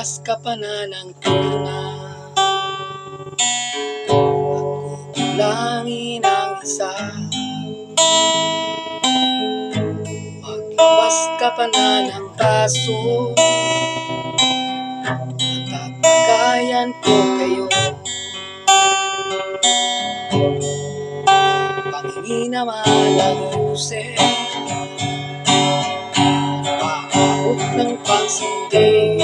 Maglabas ka pa na ng tuna at kukulangin ang isa. Maglabas ka pa na ng baso at tatagayan ko kayo. Pangingin naman ang huse, paabot ng pagsindi.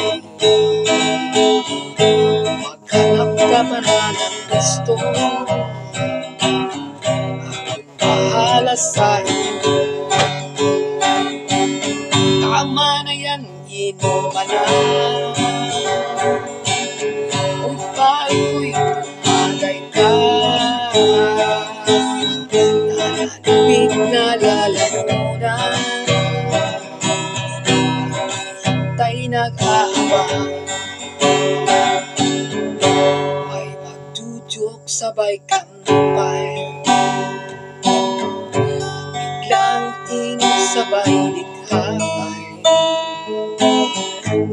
Maghanap ka pa na ng gusto, akong bahala sa inyo. Tama na yan, inuman na. Kung pari ko'y tumagay ka, nananabig na lalamunan, hintay nag-aabang. May magduduk sabay kampay, biglang ingin sabay likhabay.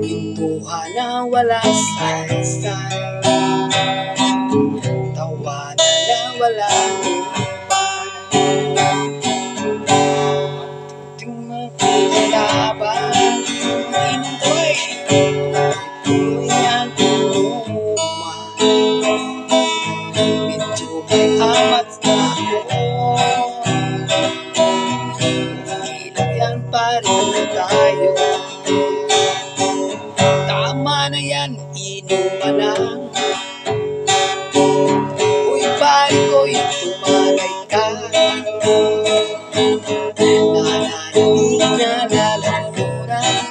Pintuhan na wala saysay, tawanan na wala hubay. Magtuting makilaban, inuway, tuloy ang inuman. Medyo may amat na ako, ilan pa rin tayo. Tama na yan, inuman na. Uy, pari ko'y tumagay ka, nananabig na lalamunan,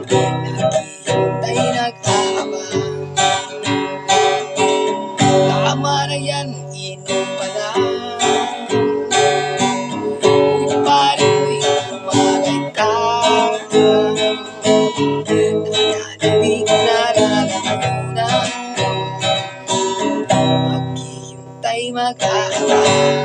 naghihintay nag-aabang. Tama na yan, inuman na. Uy, pari ko'y tumagay ka, nananabig na lalamunan, maghihintay mag-aabang.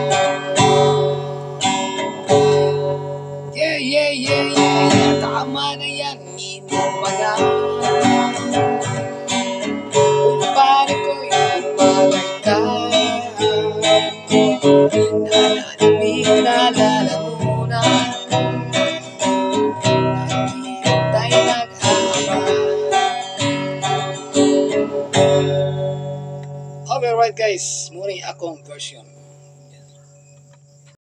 Yeah, yeah, yeah, yeah, yeah. Tama na yan, inuman na. Kung pare ko'y tumagay ka, nananabig na lalamunan, naghihintay nag-aabang. Alright guys, muna akong version.